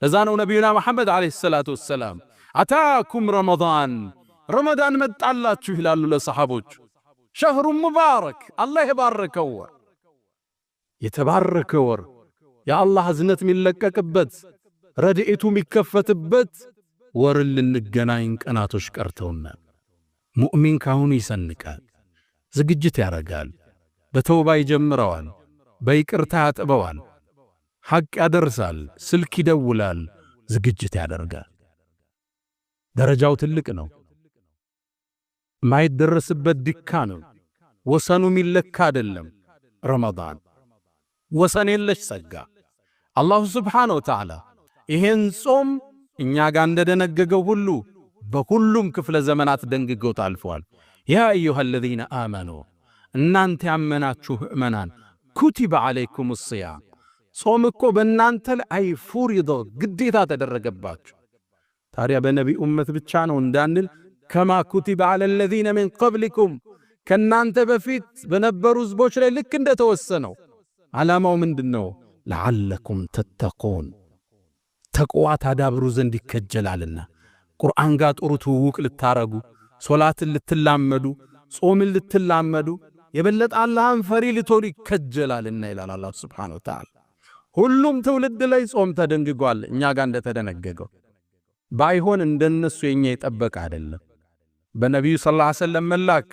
ለዛነው ነቢዩና መሐመድ ዓለይሂ ሰላቱ ወሰላም አታኩም ረመዳን መጣላችሁ ይላሉ ለሰሓቦች። ሸህሩ ሙባረክ አላህ የባረከው ወር፣ የተባረከ ወር፣ የአላህ እዝነት የሚለቀቅበት ረድኤቱ የሚከፈትበት ወርን ልንገናኝ ቀናቶች ቀርተውናል። ሙእሚን ካሁኑ ይሰንቃል፣ ዝግጅት ያረጋል፣ በተውባ ይጀምረዋል፣ በይቅርታ ያጥበዋል፣ ሐቅ ያደርሳል፣ ስልክ ይደውላል፣ ዝግጅት ያደርጋል። ደረጃው ትልቅ ነው፣ ማይደረስበት ድካ ነው፣ ወሰኑ ሚለካ አይደለም። ረመዳን ወሰን የለሽ ጸጋ። አላሁ ስብሓነሁ ወተዓላ ይሄን ጾም እኛ ጋር እንደደነገገው ሁሉ በሁሉም ክፍለ ዘመናት ደንግጎት አልፏል። ያ አዩሃ አለዚነ አመኑ እናንተ ያመናችሁ ምእመናን ኩቲበ ዓለይኩም ሲያም ጾም እኮ በእናንተ ላይ ፉሪዶ ግዴታ ተደረገባችሁ። ታዲያ በነቢ ኡመት ብቻ ነው እንዳንል ከማ ኩቲበ ዓለ አለዚነ ሚን ቀብሊኩም ከናንተ በፊት በነበሩ ህዝቦች ላይ ልክ እንደተወሰነው። ዓላማው ምንድነው? ለዓለኩም ተተቁን ተቅዋ ታዳብሩ ዘንድ ይከጀላልና። ቁርአን ጋር ጥሩ ትውውቅ ልታረጉ፣ ሶላትን ልትላመዱ፣ ጾምን ልትላመዱ፣ የበለጠ አላህን ፈሪ ልትሆኑ ይከጀላልና ይላል አላህ ሱብሓነሁ ወተዓላ። ሁሉም ትውልድ ላይ ጾም ተደንግጓል፣ እኛ ጋር እንደተደነገገው። ባይሆን እንደነሱ የኛ የጠበቀ አይደለም። በነቢዩ ሰለላሁ ዐለይሂ ወሰለም መላክ፣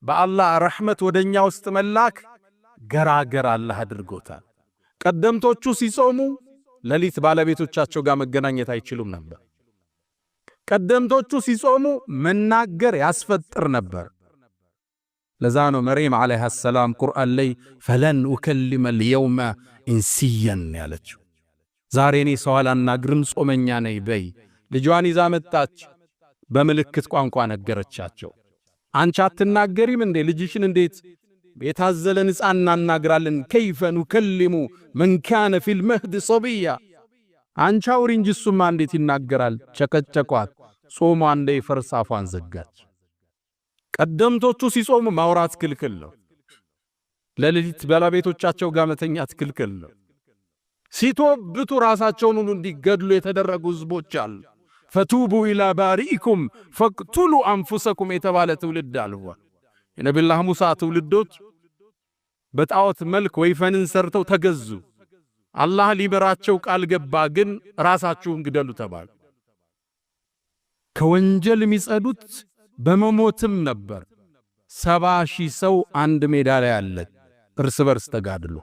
በአላህ ረሕመት ወደኛ ውስጥ መላክ ገራገር አላህ አድርጎታል። ቀደምቶቹ ሲጾሙ ሌሊት ባለቤቶቻቸው ጋር መገናኘት አይችሉም ነበር። ቀደምቶቹ ሲጾሙ መናገር ያስፈጥር ነበር። ለዛ ነው መርየም ዓለይሃ ሰላም ቁርአን ላይ ፈለን ኡከሊመ ልየውመ ኢንሲየን ያለችው። ዛሬ እኔ ሰው አላናግርም ጾመኛ ነኝ በይ። ልጇን ይዛ መጣች፣ በምልክት ቋንቋ ነገረቻቸው። አንቺ አትናገሪም እንዴ? ልጅሽን እንዴት የታዘለን ሕፃን እናናግራለን? ከይፈ ኑከሊሙ መን ካነ ፊል መህድ ሰቢያ። አንቺ አውሪ እንጂ እሱማ እንዴት ይናገራል? ቸከቸቋት። ጾሟ እንደ ፈርስ አፏን ዘጋች። ቀደምቶቹ ሲጾሙ ማውራት ክልክል ነው። ለሌሊት ባለቤቶቻቸው ጋር መተኛት ክልክል ነው። ሲቶብቱ ራሳቸውን ሁሉ እንዲገድሉ የተደረጉ ህዝቦች አሉ። ፈቱቡ ኢላ ባሪኢኩም ፈቅቱሉ አንፉሰኩም የተባለ ትውልድ አልፏል። የነቢዩላህ ሙሳ ትውልዶች በጣዖት መልክ ወይፈንን ሰርተው ተገዙ። አላህ ሊበራቸው ቃል ገባ፣ ግን ራሳችሁን ግደሉ ተባሉ። ከወንጀል የሚጸዱት በመሞትም ነበር። 70,000 ሰው አንድ ሜዳ ላይ አለ፣ እርስ በርስ ተጋድሎ